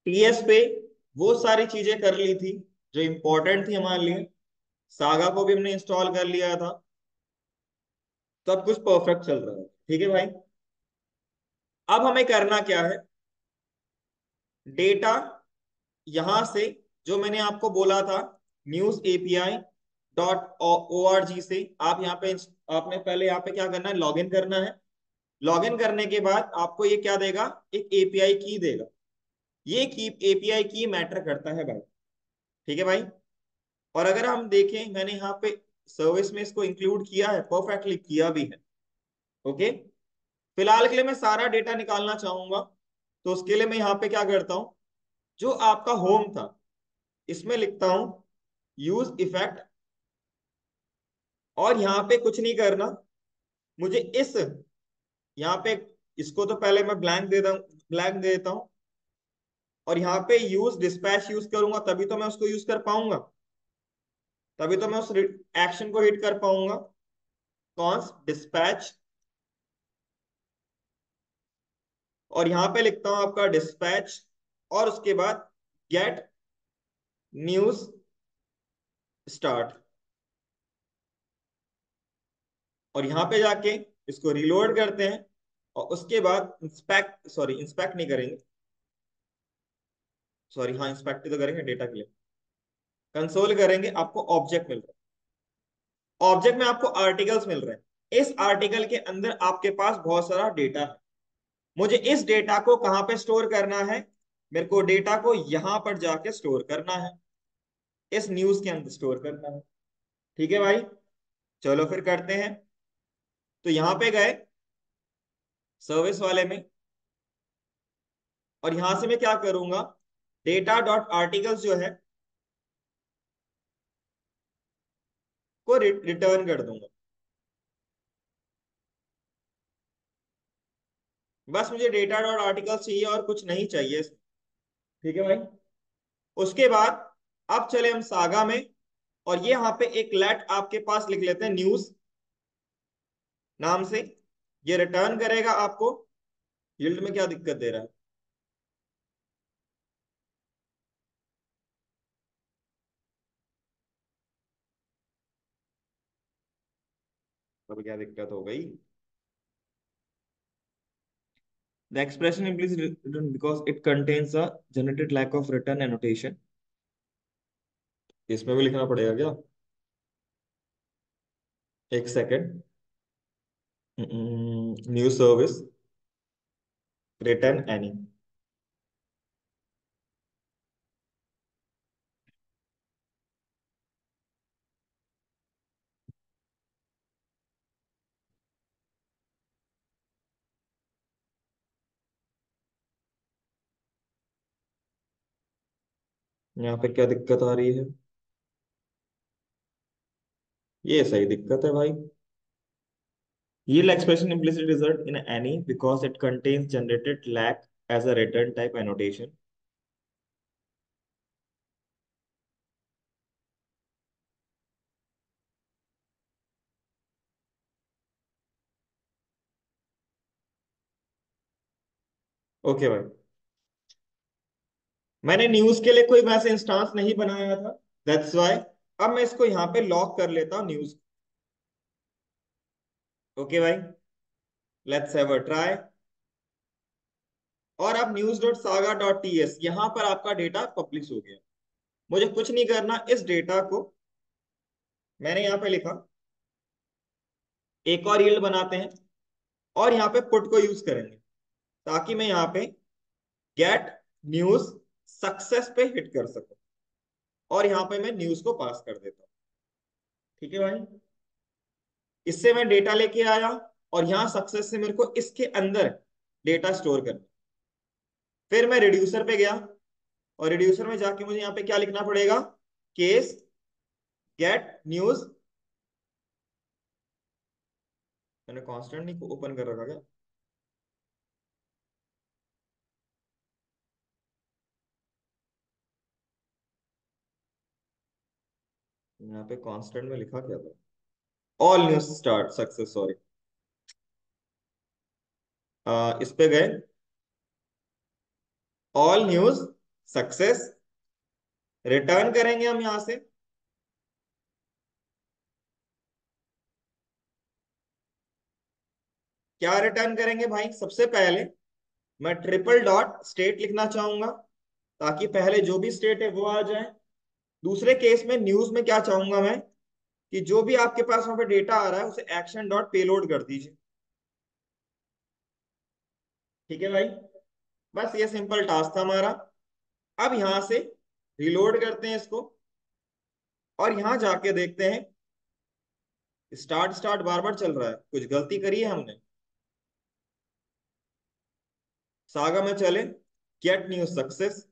TS पे वो सारी चीजें कर ली थी जो इंपॉर्टेंट थी हमारे लिए। सागा को भी हमने इंस्टॉल कर लिया था। सब कुछ परफेक्ट चल रहा है, ठीक है भाई। अब हमें करना क्या है, डेटा यहां से, जो मैंने आपको बोला था, news API dot O R G से आप यहाँ पे, आपने पहले यहाँ पे क्या करना है, लॉगिन करना है। लॉगिन करने के बाद आपको ये क्या देगा, एक एपीआई की देगा। ये की एपीआई की मैटर करता है भाई, ठीक है भाई। और अगर हम देखें, मैंने यहाँ पे सर्विस में इसको इंक्लूड किया है, परफेक्टली किया भी है। ओके, फिलहाल के लिए मैं सारा डेटा निकालना चाहूंगा, तो उसके लिए मैं यहाँ पे क्या करता हूँ, जो आपका होम था इसमें लिखता हूं यूज इफेक्ट। और यहाँ पे कुछ नहीं करना, मुझे इस यहाँ पे, इसको तो पहले मैं ब्लैंक दे देता हूँ। और यहाँ पे यूज डिस्पैच यूज करूंगा, तभी तो मैं उसको यूज कर पाऊंगा, तभी तो मैं उस एक्शन को हिट कर पाऊंगा। कॉन्स डिस्पैच, और यहाँ पे लिखता हूं आपका डिस्पैच, और उसके बाद गेट न्यूज स्टार्ट। और यहाँ पे जाके इसको रिलोड करते हैं, और उसके बाद इंस्पेक्ट नहीं करेंगे, सॉरी हाँ इंस्पेक्ट तो करेंगे डेटा के लिए। कंसोल करेंगे, आपको ऑब्जेक्ट मिल रहा है, ऑब्जेक्ट में आपको आर्टिकल्स मिल रहे हैं। इस आर्टिकल के अंदर आपके पास बहुत सारा डेटा है। मुझे इस डेटा को कहाँ पे स्टोर करना है, मेरे को डेटा को यहां पर जाके स्टोर करना है, इस न्यूज के अंदर स्टोर करना है, ठीक है भाई। चलो फिर करते हैं। तो यहां पे गए सर्विस वाले में, और यहां से मैं क्या करूंगा, डेटा डॉट आर्टिकल्स जो है को रिटर्न कर दूंगा। बस मुझे डेटा डॉट आर्टिकल्स चाहिए और कुछ नहीं चाहिए इसमें, ठीक है भाई। उसके बाद अब चले हम सागा में, और ये यहाँ पे एक लेट आपके पास लिख लेते हैं न्यूज नाम से। ये रिटर्न करेगा आपको। यील्ड में क्या दिक्कत दे रहा है, अब क्या दिक्कत हो गई। The expression implicit written because it contains a generated lack of return annotation. इसमें भी लिखना पड़ेगा क्या, एक second. New service return any. यहाँ पे क्या दिक्कत आ रही है, ये सही दिक्कत है भाई। Yield expression implicit result in any because it contains generated lag as a return type annotation. Okay भाई, मैंने न्यूज के लिए कोई वैसे इंस्टांस नहीं बनाया था, दैट्स व्हाई। अब मैं इसको यहाँ पे लॉक कर लेता हूँ न्यूज। ओके भाई, लेट्स हैव अ ट्राई। और अब news dot saga dot T S, यहाँ पर आपका डेटा पब्लिश हो गया। मुझे कुछ नहीं करना, इस डेटा को मैंने यहाँ पे लिखा, एक और यील्ड बनाते हैं, और यहाँ पे पुट को यूज करेंगे, ताकि मैं यहाँ पे गेट न्यूज सक्सेस पे हिट कर सकूं। और यहाँ पे मैं न्यूज को पास कर देता हूँ, ठीक है भाई। इससे मैं डेटा लेके आया, और यहाँ सक्सेस से मेरे को इसके अंदर डेटा स्टोर करना। फिर मैं रिड्यूसर पे गया, और रिड्यूसर में जाके मुझे यहाँ पे क्या लिखना पड़ेगा, केस गेट न्यूज। मैंने कांस्टेंट नहीं ओपन कर रखा क्या, यहाँ पे कांस्टेंट में लिखा क्या था, all news start success, sorry. इस पे गए, ऑल न्यूज सक्सेस रिटर्न करेंगे हम यहां से। क्या रिटर्न करेंगे भाई? सबसे पहले मैं ट्रिपल डॉट स्टेट लिखना चाहूंगा, ताकि पहले जो भी स्टेट है वो आ जाए। दूसरे केस में न्यूज में क्या चाहूंगा मैं, कि जो भी आपके पास वहां पे डेटा आ रहा है उसे एक्शन डॉट पेलोड कर दीजिए। ठीक है भाई, बस ये सिंपल टास्क था हमारा। अब यहां से रिलोड करते हैं इसको, और यहां जाके देखते हैं स्टार्ट स्टार्ट बार बार चल रहा है, कुछ गलती करी है हमने। सागा में चले, गेट न्यू सक्सेस।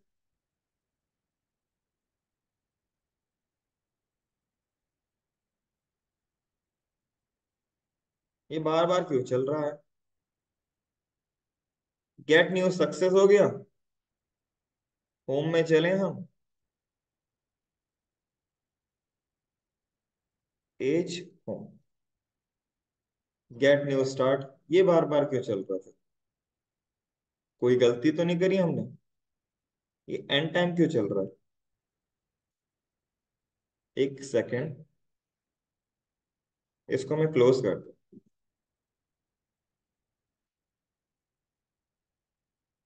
ये बार बार क्यों चल रहा है? गेट न्यू सक्सेस हो गया। होम में चले हम, age home, get new start. ये बार बार क्यों चल रहा था? कोई गलती तो नहीं करी हमने? ये एंड टाइम क्यों चल रहा है? एक सेकेंड, इसको मैं क्लोज कर दूं।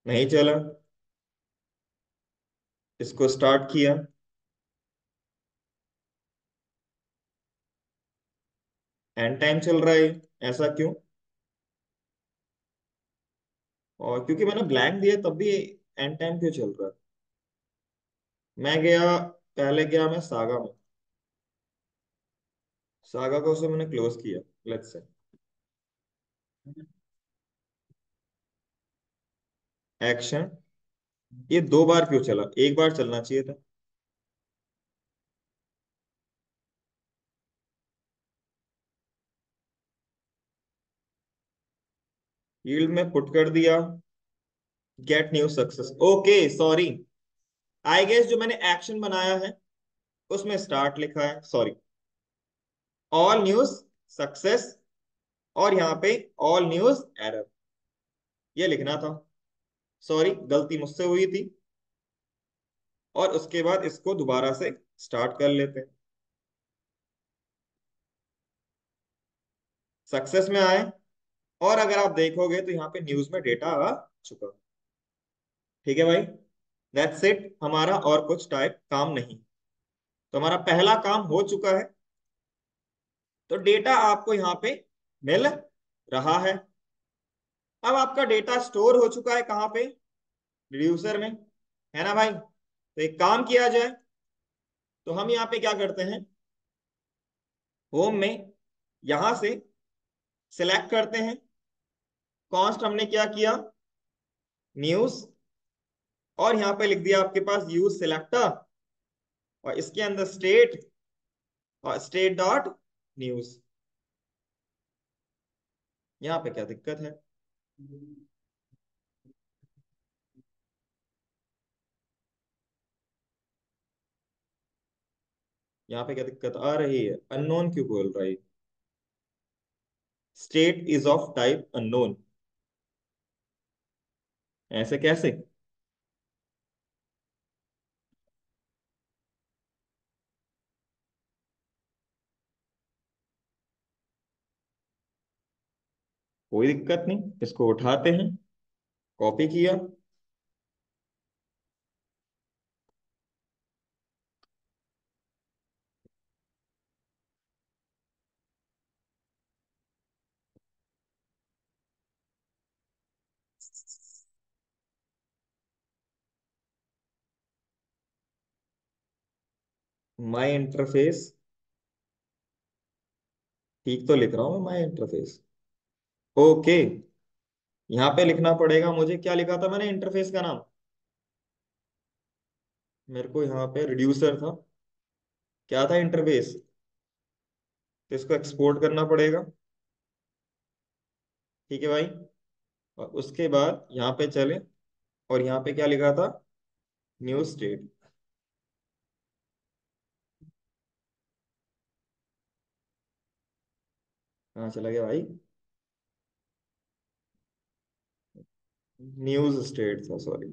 नहीं चला, इसको स्टार्ट किया, एंड टाइम चल रहा है। ऐसा क्यों? और क्योंकि मैंने ब्लैंक दिया तब भी एंड टाइम क्यों चल रहा है? मैं गया, पहले गया मैं सागा में, सागा को उसे मैंने क्लोज किया। लेट्स से एक्शन, ये दो बार क्यों चला? एक बार चलना चाहिए था। यील्ड में पुट कर दिया, get new success. Okay sorry, I guess जो मैंने एक्शन बनाया है उसमें स्टार्ट लिखा है, सॉरी। ऑल न्यूज सक्सेस, और यहाँ पे ऑल न्यूज एरर, ये लिखना था। सॉरी, गलती मुझसे हुई थी। और उसके बाद इसको दोबारा से स्टार्ट कर लेते हैं। सक्सेस में आए, और अगर आप देखोगे तो यहाँ पे न्यूज में डेटा आ चुका। ठीक है भाई, दैट्स इट, हमारा और कुछ टाइप काम नहीं। तो हमारा पहला काम हो चुका है। तो डेटा आपको यहाँ पे मिल रहा है। अब आपका डेटा स्टोर हो चुका है कहाँ पे? रिड्यूसर में, है ना भाई? तो एक काम किया जाए, तो हम यहाँ पे क्या करते हैं, होम में यहां से सिलेक्ट करते हैं। कॉन्स्ट हमने क्या किया, न्यूज, और यहाँ पे लिख दिया आपके पास यूज सिलेक्टर, और इसके अंदर स्टेट, और स्टेट डॉट न्यूज। यहाँ पे क्या दिक्कत है? यहाँ पे क्या दिक्कत आ रही है? अननोन क्यों बोल रहा है? State is of type unknown, ऐसे कैसे? कोई दिक्कत नहीं, इसको उठाते हैं, कॉपी किया, माई इंटरफेस, ठीक तो लिख रहा हूँ मैं, माई इंटरफेस। ओके, यहाँ पे लिखना पड़ेगा मुझे, क्या लिखा था मैंने इंटरफेस का नाम? मेरे को यहाँ पे रिड्यूसर था, क्या था इंटरफेस? तो इसको एक्सपोर्ट करना पड़ेगा। ठीक है भाई, और उसके बाद यहाँ पे चले, और यहाँ पे क्या लिखा था, न्यू स्टेट। कहाँ चला गया भाई? न्यूज स्टेट था, सॉरी।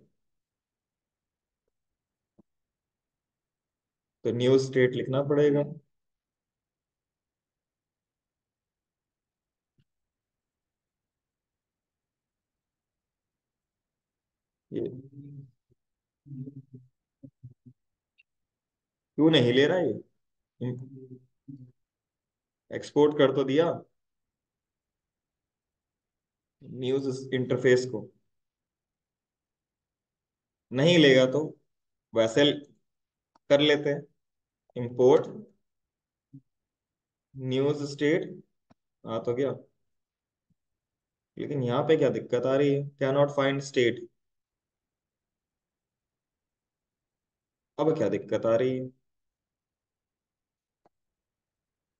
तो न्यूज स्टेट लिखना पड़ेगा। ये क्यों नहीं ले रहा ये? एक्सपोर्ट कर तो दिया न्यूज इंटरफेस को। नहीं लेगा तो वैसे कर लेते हैं, इंपोर्ट न्यूज स्टेट। हाँ तो क्या, लेकिन यहाँ पे क्या दिक्कत आ रही है, कैन नॉट फाइंड स्टेट। अब क्या दिक्कत आ रही है,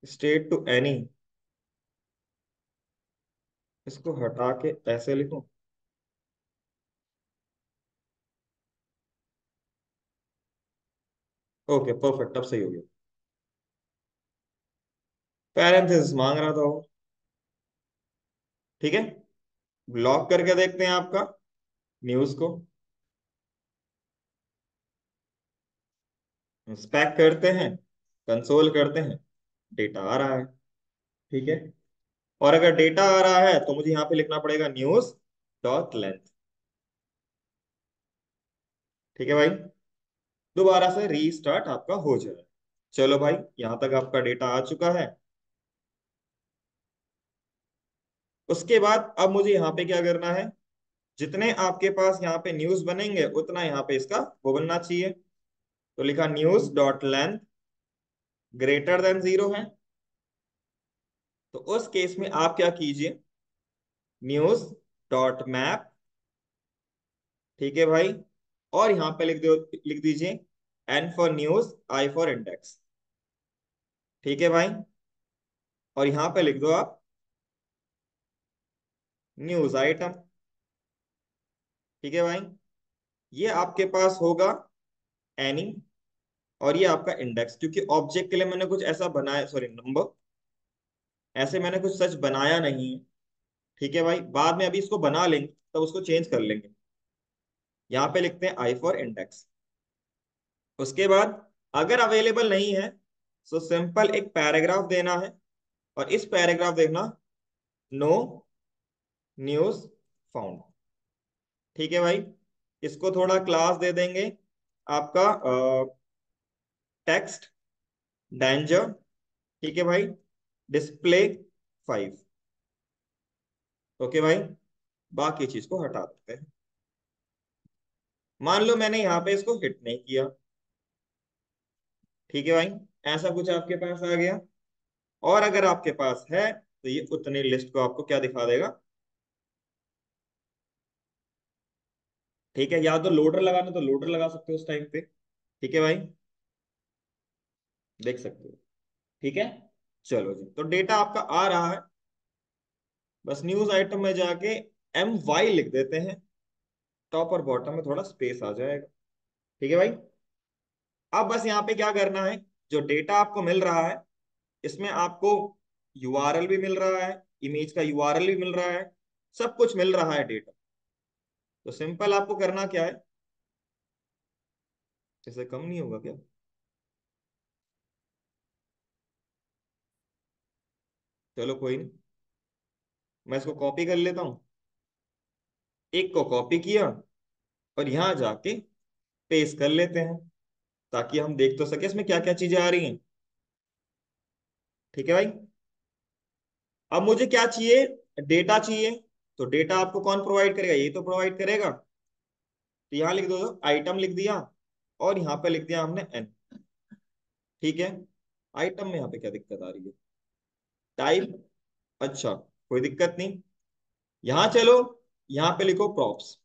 स्टेट टू एनी, इसको हटा के ऐसे लिखूं। ओके परफेक्ट, अब सही हो गया। पैरेंथेसिस मांग रहा था वो। ठीक है, लॉक करके देखते हैं आपका न्यूज को, इंस्पेक्ट करते हैं, कंसोल करते हैं, डेटा आ रहा है। ठीक है, और अगर डेटा आ रहा है तो मुझे यहाँ पे लिखना पड़ेगा न्यूज डॉट लेंथ। ठीक है भाई, दोबारा से रीस्टार्ट आपका हो जाए। चलो भाई, यहां तक आपका डेटा आ चुका है। उसके बाद अब मुझे यहाँ पे क्या करना है, जितने आपके पास यहाँ पे न्यूज बनेंगे उतना यहाँ पे इसका वो बनना चाहिए। तो लिखा news dot length greater than 0 है, तो उस केस में आप क्या कीजिए, न्यूज डॉट मैप। ठीक है भाई, और यहाँ पे लिख दीजिए N for news, I for index. ठीक है भाई, और यहाँ पे लिख दो आप न्यूज आइटम। ठीक है भाई, ये आपके पास होगा एनी, और ये आपका इंडेक्स, क्योंकि ऑब्जेक्ट के लिए मैंने कुछ ऐसा बनाया, सॉरी नंबर, ऐसे मैंने कुछ सच बनाया नहीं है। ठीक है भाई, बाद में अभी इसको बना लेंगे तब उसको चेंज कर लेंगे। यहाँ पे लिखते हैं आई फॉर इंडेक्स। उसके बाद अगर अवेलेबल नहीं है तो सिंपल एक पैराग्राफ देना है, और इस पैराग्राफ देखना नो न्यूज फाउंड। ठीक है भाई, इसको थोड़ा क्लास दे देंगे आपका टेक्स्ट डेंजर। ठीक है भाई, डिस्प्ले 5। ओके भाई, बाकी चीज को हटा देते हैं। मान लो मैंने यहाँ पे इसको हिट नहीं किया। ठीक है भाई, ऐसा कुछ आपके पास आ गया, और अगर आपके पास है तो ये उतनी लिस्ट को आपको क्या दिखा देगा। ठीक है, या तो लोडर लगाना तो लोडर लगा सकते हो उस टाइम पे। ठीक है भाई, देख सकते हो। ठीक है, चलो जी, तो डेटा आपका आ रहा है। बस न्यूज आइटम में जाके MY लिख देते हैं, टॉप और बॉटम में थोड़ा स्पेस आ जाएगा। ठीक है भाई, अब बस यहाँ पे क्या करना है, जो डेटा आपको मिल रहा है इसमें आपको URL भी मिल रहा है, इमेज का URL भी मिल रहा है, सब कुछ मिल रहा है डेटा। तो सिंपल आपको करना क्या है, इससे कम नहीं होगा क्या? चलो कोई नहीं, मैं इसको कॉपी कर लेता हूँ। एक को कॉपी किया और यहाँ जाके पेस्ट कर लेते हैं, ताकि हम देख तो सके इसमें क्या क्या चीजें आ रही हैं। ठीक है भाई, अब मुझे क्या चाहिए, डेटा चाहिए। तो डेटा आपको कौन प्रोवाइड करेगा, ये तो प्रोवाइड करेगा। तो यहाँ लिख दो, आइटम लिख दिया, और यहाँ पे लिख दिया हमने एन। ठीक है, आइटम में यहाँ पे क्या दिक्कत आ रही है, टाइप, अच्छा कोई दिक्कत नहीं। यहाँ चलो, यहाँ पे लिखो प्रॉप्स।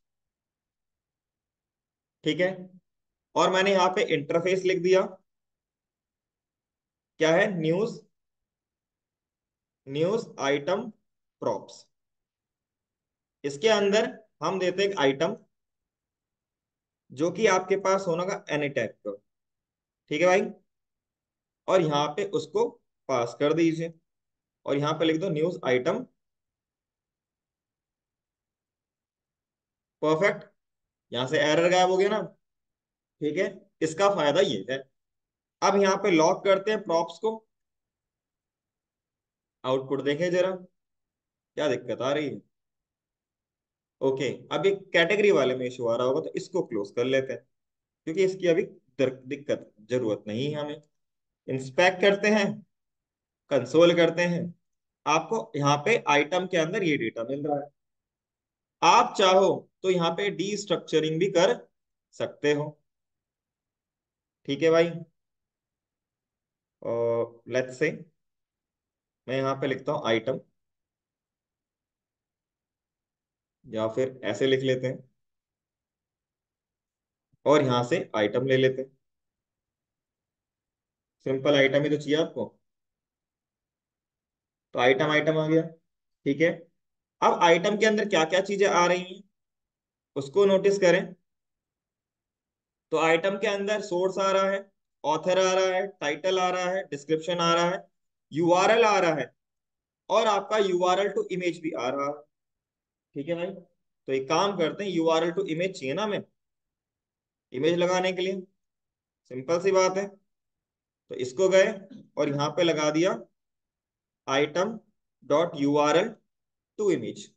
ठीक है, और मैंने यहाँ पे इंटरफेस लिख दिया, क्या है, न्यूज, न्यूज आइटम प्रॉप्स। इसके अंदर हम देते हैं एक आइटम जो कि आपके पास होगा एनी टाइप का। ठीक है भाई, और यहाँ पे उसको पास कर दीजिए, और यहाँ पे लिख दो न्यूज आइटम। परफेक्ट, यहाँ से एरर गायब हो गया ना। ठीक है, इसका फायदा ये है अब यहाँ पे लॉक करते हैं प्रॉप्स को, आउटपुट देखें जरा क्या दिक्कत आ रही है। ओके, अब ये कैटेगरी वाले में इशू आ रहा होगा, तो इसको क्लोज कर लेते हैं क्योंकि इसकी अभी दिक्कत जरूरत नहीं है हमें। इंस्पेक्ट करते हैं, कंसोल करते हैं, आपको यहाँ पे आइटम के अंदर ये डेटा मिल रहा है। आप चाहो तो यहाँ पे डी स्ट्रक्चरिंग भी कर सकते हो। ठीक है भाई, और लेट्स से मैं यहाँ पे लिखता हूँ आइटम, या फिर ऐसे लिख लेते हैं, और यहाँ से आइटम ले लेते हैं। सिंपल आइटम ही तो चाहिए आपको, तो आइटम आइटम आ गया। ठीक है, अब आइटम के अंदर क्या क्या चीजें आ रही हैं उसको नोटिस करें। तो आइटम के अंदर सोर्स आ रहा है, ऑथर आ रहा है, टाइटल आ रहा है, डिस्क्रिप्शन आ रहा है, यूआरएल आ रहा है, और आपका यूआरएल टू इमेज भी आ रहा है। ठीक है भाई, तो एक काम करते हैं, यूआरएल टू इमेज चाहिए ना हमें इमेज लगाने के लिए, सिंपल सी बात है। तो इसको गए और यहाँ पे लगा दिया item dot URL to image.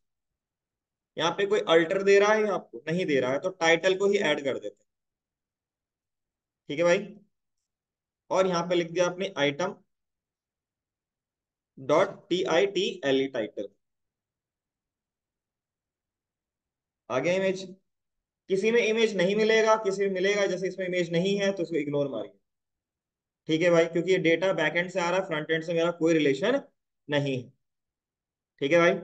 यहाँ पे कोई अल्टर दे रहा है आपको, नहीं दे रहा है, तो टाइटल को ही ऐड कर देते हैं। ठीक है भाई, और यहाँ पे लिख दिया आपने item dot T I T L E title. आ गया इमेज। किसी में इमेज नहीं मिलेगा, किसी में मिलेगा, जैसे इसमें इमेज नहीं है तो इसको इग्नोर मारिए। ठीक है भाई, क्योंकि ये डेटा बैकएंड से आ रहा है, फ्रंट एंड से मेरा कोई रिलेशन नहीं है। ठीक है भाई,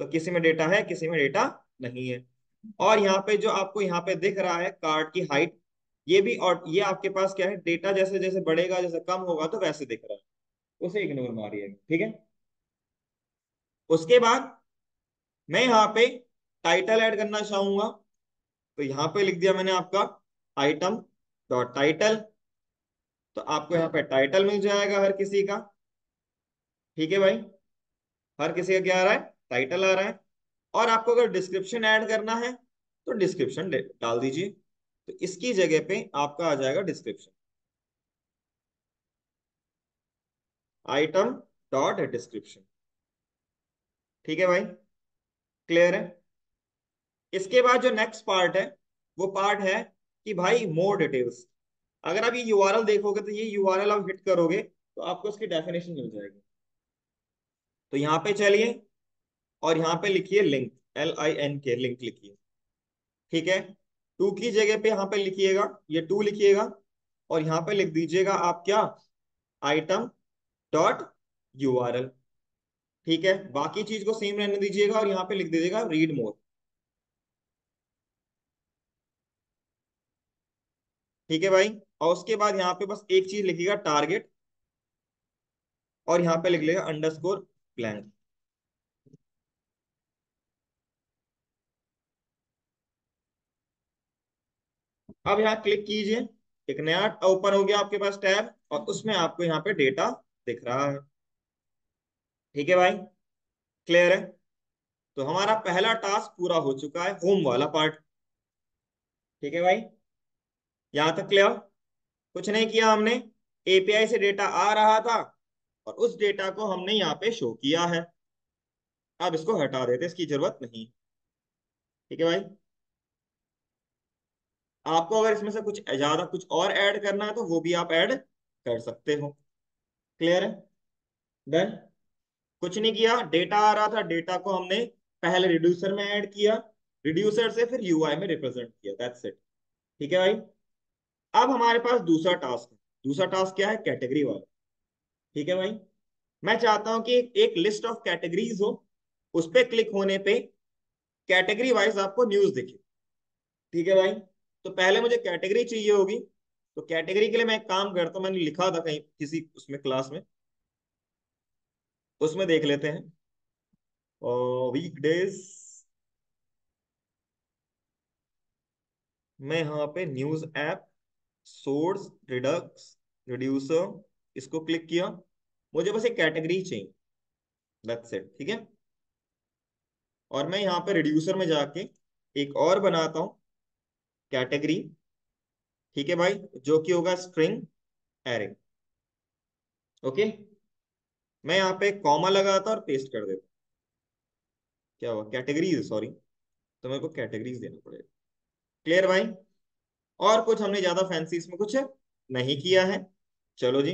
तो किसी में डेटा है, किसी में डेटा नहीं है। और यहाँ पे जो आपको यहाँ पे दिख रहा है कार्ड की हाइट, ये भी, और ये आपके पास क्या है, डेटा जैसे जैसे बढ़ेगा, जैसे कम होगा तो वैसे दिख रहा है, उसे इग्नोर मारिएगा। ठीक है, उसके बाद मैं यहाँ पे टाइटल ऐड करना चाहूंगा, तो यहाँ पे लिख दिया मैंने आपका आइटम डॉट टाइटल। तो आपको यहाँ पे टाइटल मिल जाएगा हर किसी का। ठीक है भाई, हर किसी का क्या आ रहा है, टाइटल आ रहा है। और आपको अगर डिस्क्रिप्शन ऐड करना है तो डिस्क्रिप्शन डाल दीजिए, तो इसकी जगह पे आपका आ जाएगा डिस्क्रिप्शन, आइटम डॉट डिस्क्रिप्शन। ठीक है भाई, क्लियर है। इसके बाद जो नेक्स्ट पार्ट है, वो पार्ट है कि भाई मोर डिटेल्स। अगर आप ये यूआरएल देखोगे, तो ये यूआरएल आप हिट करोगे तो आपको उसकी डेफिनेशन मिल जाएगी। तो यहाँ पे चलिए, और यहाँ पे लिखिए लिंक, LINK लिंक लिखिए। ठीक है, टू की जगह पे यहाँ पे लिखिएगा, ये टू लिखिएगा, और यहाँ पे लिख दीजिएगा आप क्या, आइटम डॉट यूआरएल। ठीक है, बाकी चीज को सेम रहने दीजिएगा, और यहाँ पे लिख दीजिएगा रीड मोर। ठीक है भाई, और उसके बाद यहाँ पे बस एक चीज लिखिएगा, टारगेट, और यहाँ पे लिख लेगा अंडरस्कोर ब्लैंक। अब यहाँ क्लिक कीजिए, एक नया ओपन हो गया आपके पास टैब, और उसमें आपको यहाँ पे डेटा दिख रहा है। ठीक है भाई, क्लियर है। तो हमारा पहला टास्क पूरा हो चुका है, होम वाला पार्ट। ठीक है भाई, यहां तक क्लियर। कुछ नहीं किया हमने, एपीआई से डेटा आ रहा था, और उस डेटा को हमने यहाँ पे शो किया है। अब इसको हटा देते, इसकी जरूरत नहीं। ठीक है भाई, आपको अगर इसमें से कुछ ज्यादा कुछ और ऐड करना है तो वो भी आप ऐड कर सकते हो। क्लियर है, डन। कुछ नहीं किया, डेटा आ रहा था, डेटा को हमने पहले रिड्यूसर में ऐड किया, रिड्यूसर से फिर यूआई में रिप्रेजेंट किया, दैट्स इट। ठीक है भाई, अब हमारे पास दूसरा टास्क है। दूसरा टास्क क्या है, कैटेगरी वाला। ठीक है भाई, मैं चाहता हूं कि एक लिस्ट ऑफ कैटेगरीज हो, उस पर क्लिक होने पे कैटेगरी वाइज आपको न्यूज दिखे। ठीक है भाई, तो पहले मुझे कैटेगरी चाहिए होगी, तो कैटेगरी के लिए मैं एक काम करता हूं, मैंने लिखा था कहीं किसी उसमें क्लास में, उसमें देख लेते हैं। वीकडेज में यहाँ पे news app, source, Redux, reducer, इसको क्लिक किया। मुझे बस एक कैटेगरी चाहिए, दैट्स इट। ठीक है, और मैं यहाँ पे रिड्यूसर में जाके एक और बनाता हूँ कैटेगरी। ठीक है भाई, जो कि होगा स्ट्रिंग, एरे। ओके, मैं यहाँ पे कॉमा लगाता और पेस्ट कर देता। क्या हुआ, कैटेगरीज, सॉरी, तो मेरे को कैटेगरीज देना पड़ेगा। क्लियर भाई? और कुछ हमने ज्यादा फैंसी इसमें कुछ नहीं किया है। चलो जी,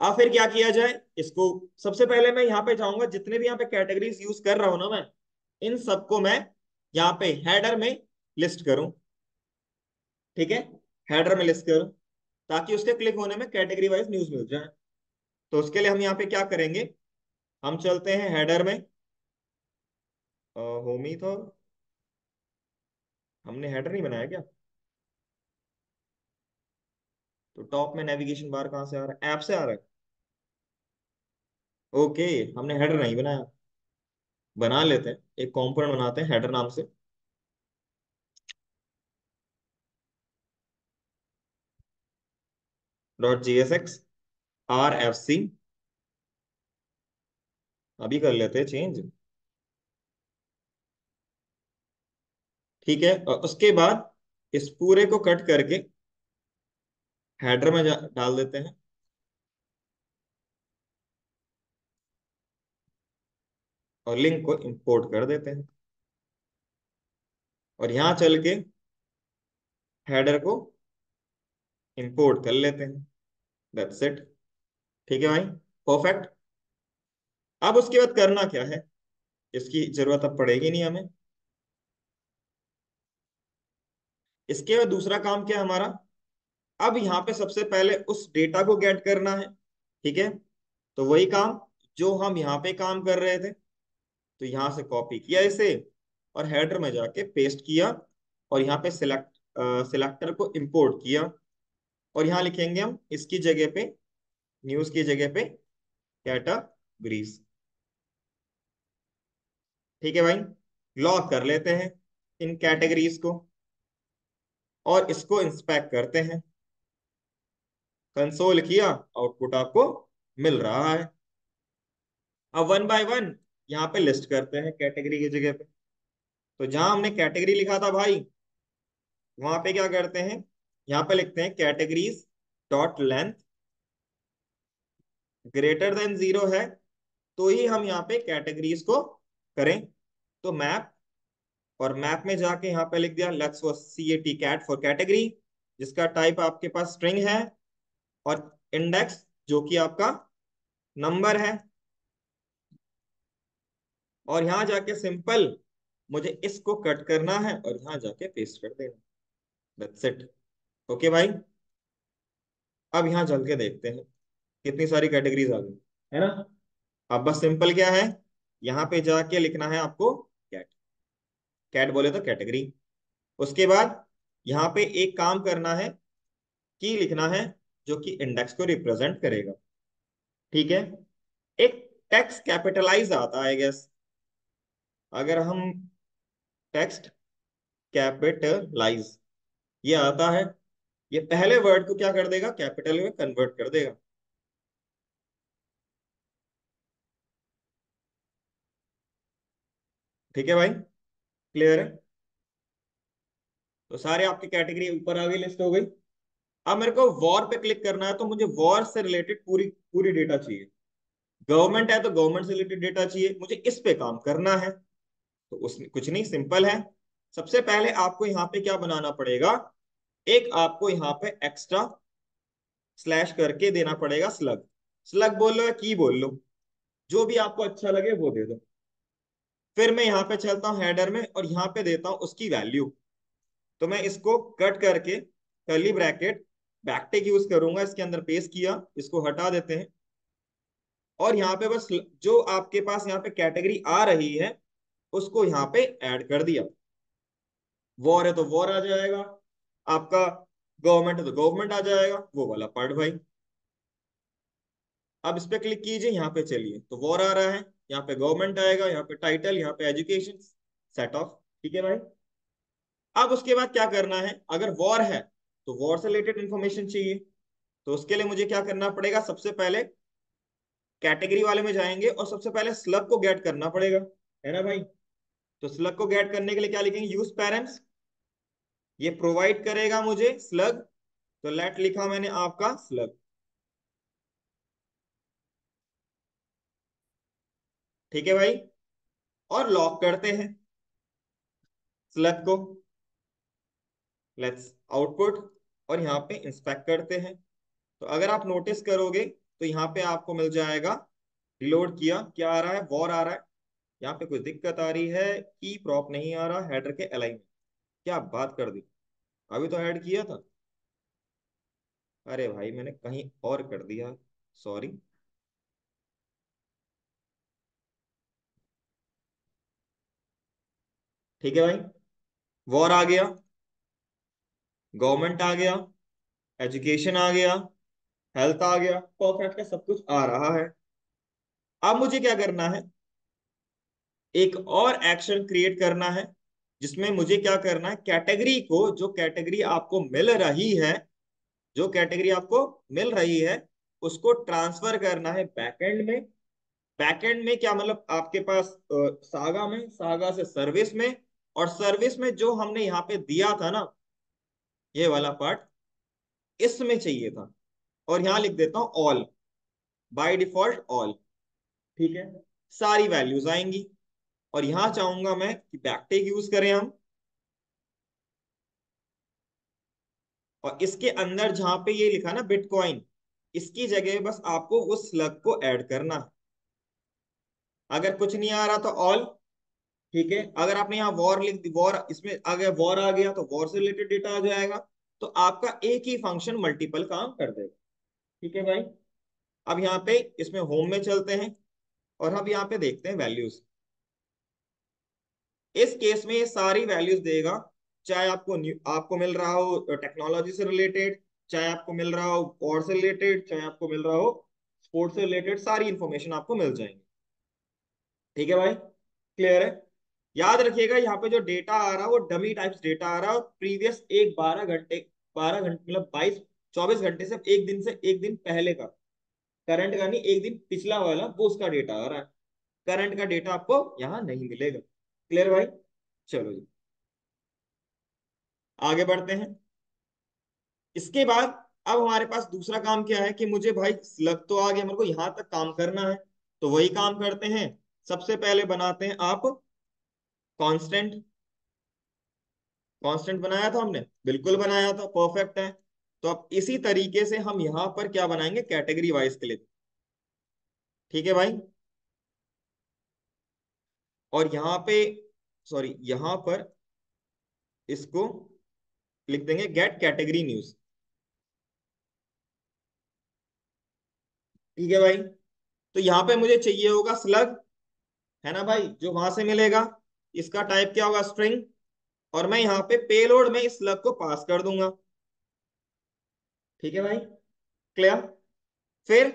अब फिर क्या किया जाए इसको। सबसे पहले मैं यहाँ पे चाहूंगा जितने भी यहाँ पे कैटेगरीज यूज कर रहा हूं ना मैं, इन सबको मैं यहाँ पे हेडर में लिस्ट करूं। ठीक है, हेडर में लिस्ट करूं, ताकि उसके क्लिक होने में कैटेगरी वाइज न्यूज मिल जाए। तो उसके लिए हम यहाँ पे क्या करेंगे, हम चलते हैं हेडर में। होम ही तो, हमने हेडर नहीं बनाया क्या? तो टॉप में नेविगेशन बार कहाँ से आ रहा है, ऐप से आ रहा है। ओके, हमने हेडर नहीं बनाया, बना लेते हैं, एक कंपोनेंट बनाते हैं हेडर नाम से। Dot G S X R F C, अभी कर लेते हैं चेंज। ठीक है, और उसके बाद इस पूरे को कट करके हेडर में डाल देते हैं, और लिंक को इंपोर्ट कर देते हैं, और यहां चल के हेडर को इंपोर्ट कर लेते हैं। That's it. ठीक है भाई, परफेक्ट। अब उसके बाद करना क्या है, इसकी जरूरत अब पड़ेगी नहीं हमें। इसके बाद दूसरा काम क्या है हमारा, अब यहाँ पे सबसे पहले उस डेटा को गेट करना है। ठीक है, तो वही काम जो हम यहाँ पे काम कर रहे थे, तो यहाँ से कॉपी किया इसे, और हेडर में जाके पेस्ट किया, और यहाँ पे सिलेक्टर को इंपोर्ट किया, और यहाँ लिखेंगे हम इसकी जगह पे, न्यूज की जगह पे कैटेगरीज। ठीक है भाई, लॉक कर लेते हैं इन कैटेगरीज को, और इसको इंस्पेक्ट करते हैं। कंसोल किया, आउटपुट आपको मिल रहा है। अब वन बाय वन यहाँ पे लिस्ट करते हैं कैटेगरी की जगह पे। तो जहां हमने कैटेगरी लिखा था भाई, वहां पे क्या करते हैं, यहाँ पे लिखते हैं categories dot length greater than 0 है, तो ही हम यहाँ पे कैटेगरीज को करें। तो मैप, और मैप में जाके यहाँ पे लिख दिया let's C A T cat for category, जिसका टाइप आपके पास स्ट्रिंग है, और इंडेक्स जो कि आपका नंबर है, और यहाँ जाके सिंपल मुझे इसको कट करना है और यहाँ जाके पेस्ट कर देना। That's it. ओके भाई, अब यहाँ चल के देखते हैं कितनी सारी कैटेगरीज आ गई, है ना। अब बस सिंपल क्या है, यहाँ पे जाके लिखना है आपको कैट। कैट बोले तो कैटेगरी। उसके बाद यहाँ पे एक काम करना है, की लिखना है, जो कि इंडेक्स को रिप्रेजेंट करेगा। ठीक है, एक टेक्स्ट कैपिटलाइज आता है गेस, अगर हम टेक्स्ट कैपिटलाइज, ये आता है, ये पहले वर्ड को क्या कर देगा, कैपिटल में कन्वर्ट कर देगा। ठीक है भाई, क्लियर है? तो सारे आपकी कैटेगरी ऊपर आ गई, लिस्ट हो गई। अब मेरे को वॉर पे क्लिक करना है, तो मुझे वॉर से रिलेटेड पूरी पूरी डेटा चाहिए। गवर्नमेंट है तो गवर्नमेंट से रिलेटेड डेटा चाहिए, मुझे इस पे काम करना है। तो उसमें कुछ नहीं, सिंपल है। सबसे पहले आपको यहाँ पे क्या बनाना पड़ेगा, एक आपको यहाँ पे एक्स्ट्रा स्लैश करके देना पड़ेगा स्लग। स्लग बोल लो या की बोल लो, जो भी आपको अच्छा लगे वो दे दो। फिर मैं यहाँ पे चलता हूँ हेडर में, और यहाँ पे देता हूँ उसकी वैल्यू। तो मैं इसको कट करके कर्ली ब्रैकेट बैकटिक यूज करूंगा, इसके अंदर पेस्ट किया, इसको हटा देते हैं, और यहाँ पे बस जो आपके पास यहाँ पे कैटेगरी आ रही है उसको यहाँ पे ऐड कर दिया। वॉर है तो वॉर आ जाएगा, आपका गवर्नमेंट है तो गवर्नमेंट आ जाएगा, वो वाला पार्ट भाई। अब इस पे क्लिक कीजिए, यहाँ पे चलिए, तो वॉर आ रहा है, यहाँ पे गवर्नमेंट आएगा, यहाँ पे टाइटल, यहाँ पे एजुकेशन, सेट ऑफ। ठीक है भाई, अब उसके बाद क्या करना है, अगर वॉर है तो वॉर से रिलेटेड इंफॉर्मेशन चाहिए, तो उसके लिए मुझे क्या करना पड़ेगा, सबसे पहले कैटेगरी वाले में जाएंगे, और सबसे पहले स्लग को गेट करना पड़ेगा, है ना भाई। तो स्लग को गेट करने के लिए क्या लिखेंगे, यूज पेरेंट्स, ये प्रोवाइड करेगा मुझे स्लग। तो लेट लिखा मैंने आपका स्लग। ठीक है भाई, और लॉक करते हैं स्लग को। लेट्स आउटपुट, और यहाँ पे इंस्पेक्ट करते हैं। तो अगर आप नोटिस करोगे तो यहाँ पे आपको मिल जाएगा, रिलोड किया, क्या आ रहा है, वॉर आ रहा है। यहाँ पे कुछ दिक्कत आ रही है, की प्रॉप नहीं आ रहा, हेडर के अलाइन। क्या बात कर दी, अभी तो ऐड किया था। अरे भाई मैंने कहीं और कर दिया, सॉरी। ठीक है भाई, वॉर आ गया, गवर्नमेंट आ गया, एजुकेशन आ गया, हेल्थ आ गया, परफेक्ट है, सब कुछ आ रहा है। अब मुझे क्या करना है, एक और एक्शन क्रिएट करना है, जिसमें मुझे क्या करना है, कैटेगरी को, जो कैटेगरी आपको मिल रही है, जो कैटेगरी आपको मिल रही है, उसको ट्रांसफर करना है बैकएंड में। बैकएंड में क्या मतलब, आपके पास सागा में, सागा से सर्विस में, और सर्विस में जो हमने यहाँ पे दिया था ना, ये वाला पार्ट, इसमें चाहिए था। और यहाँ लिख देता हूँ ऑल, बाय डिफॉल्ट ऑल। ठीक है, सारी वैल्यूज आएंगी। और यहां चाहूंगा मैं कि बैकटिक यूज करें हम, और इसके अंदर जहां पे ये लिखा ना बिटकॉइन, इसकी जगह बस आपको उस स्लग को ऐड करना है। अगर कुछ नहीं आ रहा तो ऑल। ठीक है, अगर आपने यहाँ वॉर लिख दी, वॉर, इसमें अगर वॉर आ गया तो वॉर से रिलेटेड डेटा आ जाएगा। तो आपका एक ही फंक्शन मल्टीपल काम कर देगा। ठीक है भाई, अब यहाँ पे इसमें होम में चलते हैं, और अब यहाँ पे देखते हैं वैल्यूज। इस केस में ये सारी वैल्यूज देगा, चाहे आपको मिल रहा हो टेक्नोलॉजी से रिलेटेड, चाहे आपको मिल रहा हो वॉर से रिलेटेड, चाहे आपको मिल रहा हो स्पोर्ट्स से रिलेटेड, सारी इंफॉर्मेशन आपको मिल जाएंगी। ठीक है भाई, क्लियर है। याद रखिएगा यहाँ पे जो डेटा आ रहा है वो डमी टाइप्स डेटा आ रहा है, और प्रीवियस एक 12 घंटे, 12 घंटे मतलब 22 24 घंटे से, एक दिन से एक दिन पहले का, करंट का नहीं, एक दिन पिछला वाला, वो उसका डेटा आ रहा है। करंट का डेटा आपको यहाँ नहीं मिलेगा। क्लियर भाई, चलो जी आगे बढ़ते हैं। इसके बाद अब हमारे पास दूसरा काम क्या है, कि मुझे भाई स्लग तो आ गया, मेरे को यहां तक काम करना है। तो वही काम करते हैं, सबसे पहले बनाते हैं आप कांस्टेंट। कांस्टेंट बनाया था हमने, बिल्कुल बनाया था, परफेक्ट है। तो अब इसी तरीके से हम यहां पर क्या बनाएंगे, कैटेगरी वाइज के लिए। ठीक है भाई, और यहाँ पे, सॉरी, यहां पर इसको लिख देंगे गेट कैटेगरी न्यूज। ठीक है भाई, तो यहाँ पे मुझे चाहिए होगा स्लग, है ना भाई, जो वहां से मिलेगा। इसका टाइप क्या होगा, स्ट्रिंग। और मैं यहाँ पे पेलोड में इस स्लग को पास कर दूंगा। ठीक है भाई, क्लियर। फिर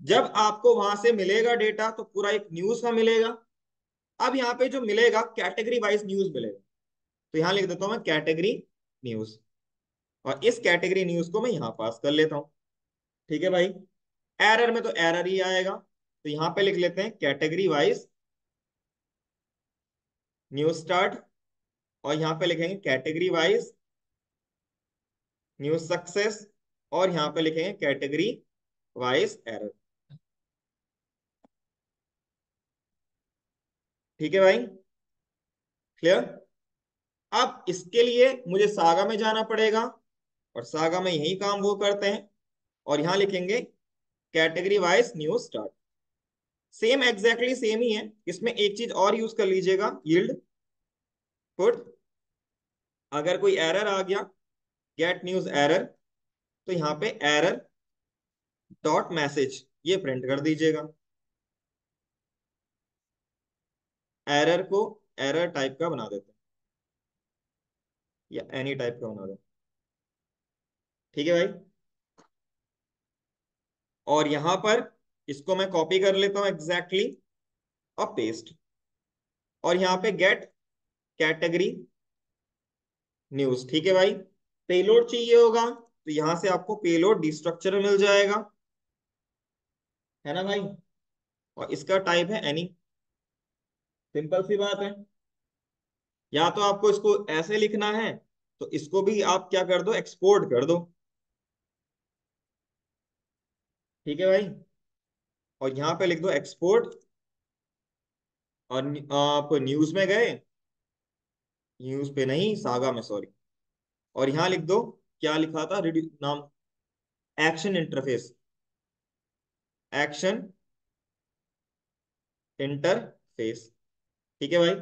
जब आपको वहां से मिलेगा डेटा, तो पूरा एक न्यूज का मिलेगा। अब यहाँ पे जो मिलेगा, कैटेगरी वाइज न्यूज मिलेगा। तो यहाँ लिख देता हूं मैं कैटेगरी न्यूज, और इस कैटेगरी न्यूज को मैं यहाँ पास कर लेता हूँ। ठीक है भाई, एरर में तो एरर ही आएगा, तो यहाँ पे लिख लेते हैं कैटेगरी वाइज न्यूज स्टार्ट, और यहाँ पे लिखेंगे कैटेगरी वाइज न्यूज सक्सेस, और यहाँ पे लिखेंगे कैटेगरी वाइज एरर। ठीक है भाई, क्लियर। अब इसके लिए मुझे सागा में जाना पड़ेगा, और सागा में यही काम वो करते हैं। और यहां लिखेंगे category wise news start. Same exactly same ही है, इसमें एक चीज और यूज कर लीजिएगा, यील्ड पुट। अगर कोई एरर आ गया, गेट न्यूज एरर, तो यहाँ पे एरर डॉट मैसेज ये प्रिंट कर दीजिएगा। एरर को एरर टाइप का बना देते हैं, या एनी टाइप का बना देते हैं। ठीक है भाई, और यहां पर इसको मैं कॉपी कर लेता हूं एग्जैक्टली, और पेस्ट। और यहाँ पे गेट कैटेगरी न्यूज। ठीक है भाई, पेलोड चाहिए होगा, तो यहां से आपको पेलोड डिस्ट्रक्चर मिल जाएगा, है ना भाई। और इसका टाइप है एनी। सिंपल सी बात है। या तो आपको इसको ऐसे लिखना है, तो इसको भी आप क्या कर दो, एक्सपोर्ट कर दो। ठीक है भाई। और यहाँ पे लिख दो एक्सपोर्ट। और आप न्यूज में गए, न्यूज पे नहीं, सागा में, सॉरी। और यहाँ लिख दो, क्या लिखा था नाम, एक्शन इंटरफेस, एक्शन इंटरफेस। ठीक है भाई।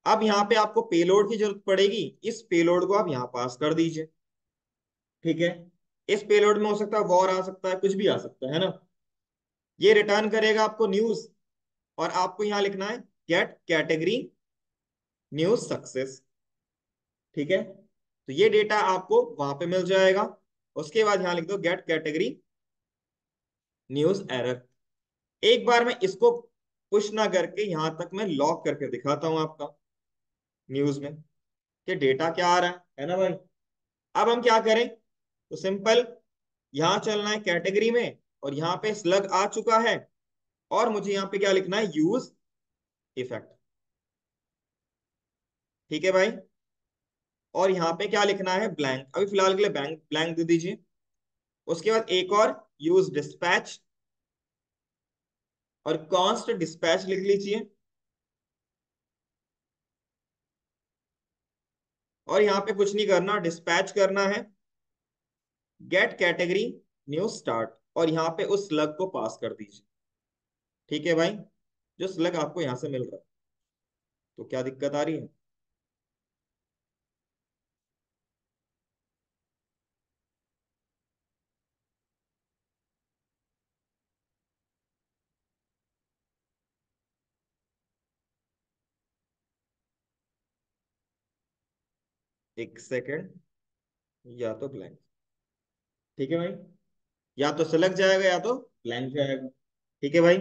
अब यहाँ पे आपको पेलोड की जरूरत पड़ेगी, इस पेलोड को आप यहाँ पास कर दीजिए। ठीक है। इस पेलोड में हो सकता है वॉर आ सकता है, कुछ भी आ सकता है ना। ये रिटर्न करेगा आपको न्यूज, और आपको यहाँ लिखना है गेट कैटेगरी न्यूज सक्सेस। ठीक है। तो ये डेटा आपको वहां पे मिल जाएगा। उसके बाद यहाँ लिख दो गेट कैटेगरी न्यूज एरर। एक बार मैं इसको पुश ना करके यहां तक मैं लॉक करके दिखाता हूं आपका न्यूज में कि डेटा क्या आ रहा है ना भाई। अब हम क्या करें, तो सिंपल, यहां चलना है कैटेगरी में, और यहाँ पे स्लग आ चुका है, और मुझे यहाँ पे क्या लिखना है, यूज इफेक्ट। ठीक है भाई। और यहाँ पे क्या लिखना है, ब्लैंक, अभी फिलहाल के लिए ब्लैंक ब्लैंक दे दीजिए। उसके बाद एक और, यूज डिस्पैच, और कॉन्स्ट डिस्पैच लिख लीजिए। और यहाँ पे कुछ नहीं करना, डिस्पैच करना है गेट कैटेगरी न्यू स्टार्ट, और यहाँ पे उस स्लग को पास कर दीजिए। ठीक है भाई, जो स्लग आपको यहाँ से मिल रहा है। तो क्या दिक्कत आ रही है? एक सेकेंड, या तो ब्लैंक। ठीक है भाई, या तो सिलेक्ट जाएगा या तो ब्लैंक जाएगा। ठीक है भाई।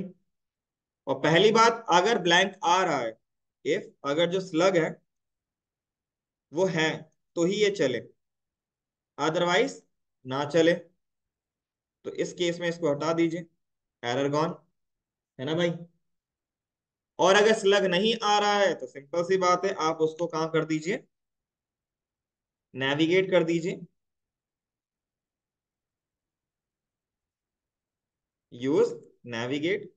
और पहली बात, अगर ब्लैंक आ रहा है, इफ अगर जो स्लग है वो है, तो ही ये चले, अदरवाइज ना चले। तो इस केस में इसको हटा दीजिए, एरर गॉन, है ना भाई। और अगर स्लग नहीं आ रहा है तो सिंपल सी बात है, आप उसको कहाँ कर दीजिए, नेविगेट कर दीजिए, यूज नेविगेट।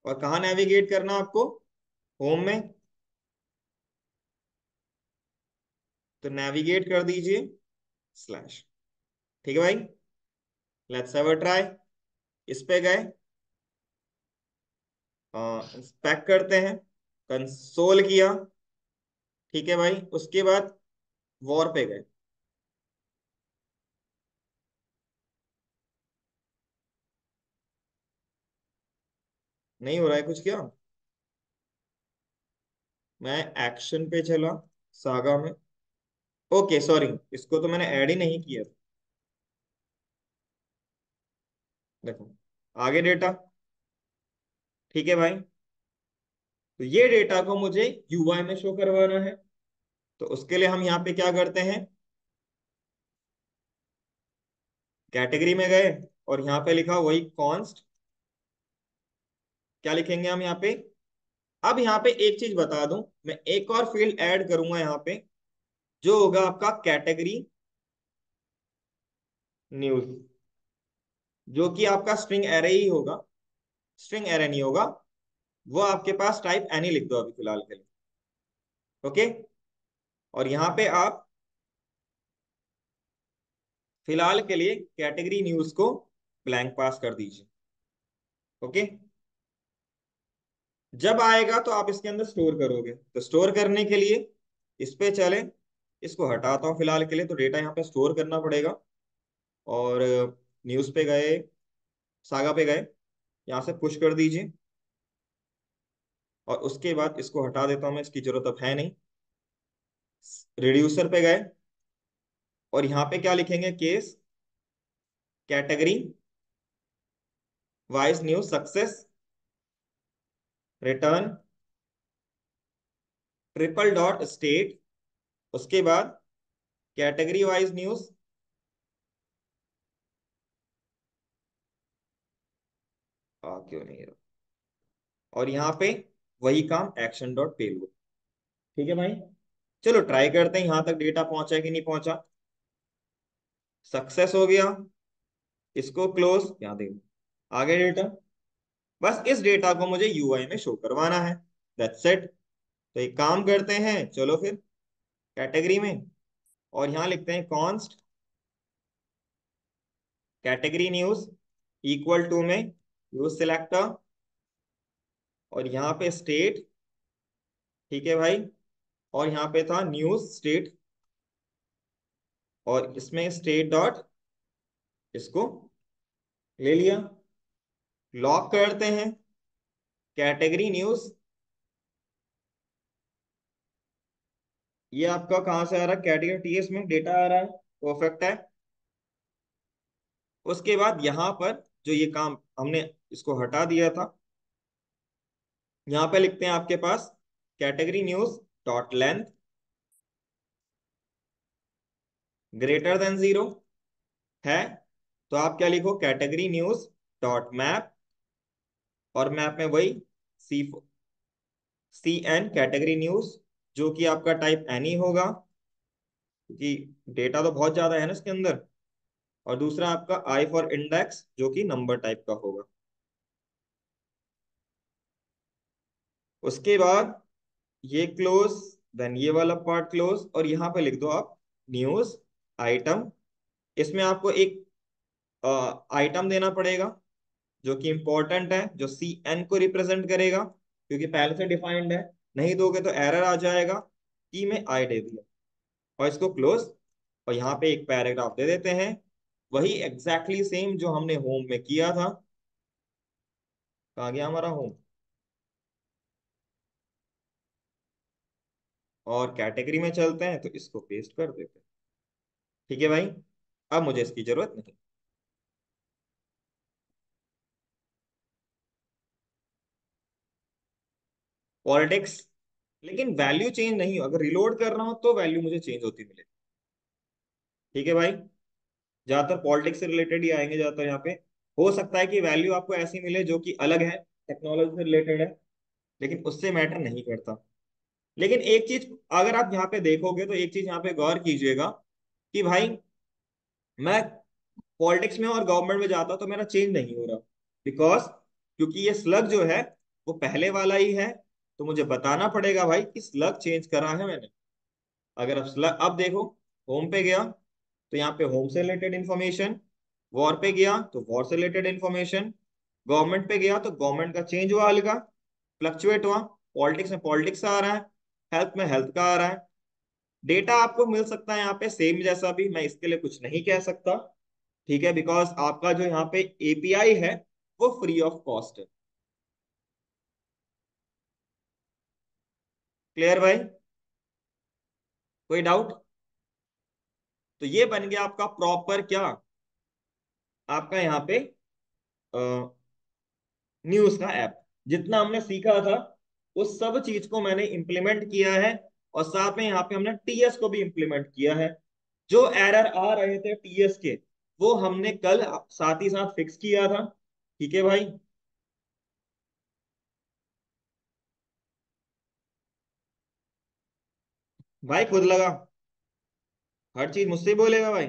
और कहाँ नेविगेट करना आपको, होम में, तो नेविगेट कर दीजिए स्लैश। ठीक है भाई, लेट्स हैव अ ट्राई। इस पे गए, इंस्पेक्ट करते हैं, कंसोल किया। ठीक है भाई, उसके बाद वॉर पे गए, नहीं हो रहा है कुछ क्या। मैं एक्शन पे चला, सागा में। ओके सॉरी, इसको तो मैंने ऐड ही नहीं किया। देखो, आगे डेटा। ठीक है भाई। तो ये डेटा को मुझे यूआई में शो करवाना है। तो उसके लिए हम यहाँ पे क्या करते हैं, कैटेगरी में गए, और यहाँ पे लिखा वही कॉन्स्ट, क्या लिखेंगे हम यहाँ पे। अब यहाँ पे एक चीज बता दूं, मैं एक और फील्ड ऐड करूंगा यहाँ पे, जो होगा आपका कैटेगरी न्यूज, जो कि आपका स्ट्रिंग एरे ही होगा, स्ट्रिंग एरे नहीं होगा। वो आपके पास टाइप एनी लिख दो अभी फिलहाल के लिए। ओके। और यहाँ पे आप फिलहाल के लिए कैटेगरी न्यूज को ब्लैंक पास कर दीजिए। ओके। जब आएगा तो आप इसके अंदर स्टोर करोगे, तो स्टोर करने के लिए इस पे चले, इसको हटाता हूँ फिलहाल के लिए, तो डेटा यहाँ पे स्टोर करना पड़ेगा। और न्यूज पे गए, सागा पे गए, यहाँ से पुश कर दीजिए। और उसके बाद इसको हटा देता हूँ मैं, इसकी जरूरत अब है नहीं। रिड्यूसर पे गए, और यहाँ पे क्या लिखेंगे, case category wise news success return triple dot state. उसके बाद कैटेगरी वाइज न्यूज, क्यों नहीं है, और यहाँ पे वही काम एक्शन डॉट पेलोड। ठीक है भाई। चलो ट्राई करते हैं यहां तक डेटा पहुंचा कि नहीं पहुंचा। सक्सेस हो गया। इसको क्लोज, यहाँ देखो आगे डेटा। बस इस डेटा को मुझे यूआई में शो करवाना है, दैट्स इट। तो एक काम करते हैं, चलो फिर कैटेगरी में, और यहाँ लिखते हैं const category news equal to में यूज सिलेक्टर, और यहाँ पे स्टेट, ठीक है भाई, और यहाँ पे था न्यूज स्टेट, और इसमें स्टेट डॉट, इसको ले लिया। लॉक करते हैं कैटेगरी न्यूज। ये आपका कहाँ से आ रहा है, कैटेगरी टीएस में डेटा आ रहा है, परफेक्ट है। उसके बाद यहाँ पर जो ये काम हमने इसको हटा दिया था, यहाँ पे लिखते हैं आपके पास category news dot length greater than 0 है, तो आप क्या लिखो, कैटेगरी न्यूज डॉट मैप, और मैप में वही सी एन कैटेगरी न्यूज, जो कि आपका टाइप एनी होगा, क्योंकि डेटा तो बहुत ज्यादा है ना इसके अंदर। और दूसरा आपका आई फॉर इंडेक्स, जो कि नंबर टाइप का होगा। उसके बाद ये क्लोज, देन ये वाला पार्ट क्लोज, और यहाँ पे लिख दो आप न्यूज आइटम। इसमें आपको एक आइटम देना पड़ेगा जो कि इंपॉर्टेंट है, जो सी एन को रिप्रेजेंट करेगा, क्योंकि पहले से डिफाइंड है। नहीं दोगे तो एरर आ जाएगा कि मैं आई दे दिया। और इसको क्लोज, और यहाँ पे एक पैराग्राफ दे देते हैं, वही एग्जैक्टली सेम जो हमने होम में किया था। कहाँ गया हमारा होम, और कैटेगरी में चलते हैं, तो इसको पेस्ट कर देते हैं। ठीक है भाई, अब मुझे इसकी जरूरत नहीं। पॉलिटिक्स, लेकिन वैल्यू चेंज नहीं हो, अगर रिलोड कर रहा हूं तो वैल्यू मुझे चेंज होती मिले। ठीक है भाई, ज्यादातर पॉलिटिक्स से रिलेटेड ही आएंगे ज्यादातर यहाँ पे। हो सकता है कि वैल्यू आपको ऐसी मिले जो कि अलग है, टेक्नोलॉजी से रिलेटेड है, लेकिन उससे मैटर नहीं करता। लेकिन एक चीज अगर आप यहाँ पे देखोगे, तो एक चीज यहाँ पे गौर कीजिएगा कि भाई मैं पॉलिटिक्स में और गवर्नमेंट में जाता तो मेरा चेंज नहीं हो रहा, बिकॉज क्योंकि ये स्लग जो है वो पहले वाला ही है। तो मुझे बताना पड़ेगा भाई कि स्लग चेंज करा है मैंने। अगर अब स्लग, अब देखो होम पे गया तो यहाँ पे होम से रिलेटेड इंफॉर्मेशन, वॉर पे गया तो वॉर से रिलेटेड इंफॉर्मेशन, गवर्नमेंट पे गया तो गवर्नमेंट का चेंज हुआ, हल्का फ्लक्चुएट हुआ, पॉलिटिक्स में पॉलिटिक्स आ रहा है, हेल्थ में हेल्थ का आ रहा है। डेटा आपको मिल सकता है यहाँ पे सेम जैसा भी, मैं इसके लिए कुछ नहीं कह सकता। ठीक है, बिकॉज आपका जो यहाँ पे एपीआई है वो फ्री ऑफ कॉस्ट है। क्लियर भाई, कोई डाउट? तो ये बन गया आपका प्रॉपर क्या, आपका यहाँ पे न्यूज का ऐप। जितना हमने सीखा था उस सब चीज को मैंने इंप्लीमेंट किया है, और साथ में यहाँ पे हमने टीएस को भी इंप्लीमेंट किया है। जो एरर आ रहे थे टीएस के, वो हमने कल साथ ही साथ फिक्स किया था। ठीक है भाई, भाई खुद लगा, हर चीज मुझसे ही बोलेगा भाई,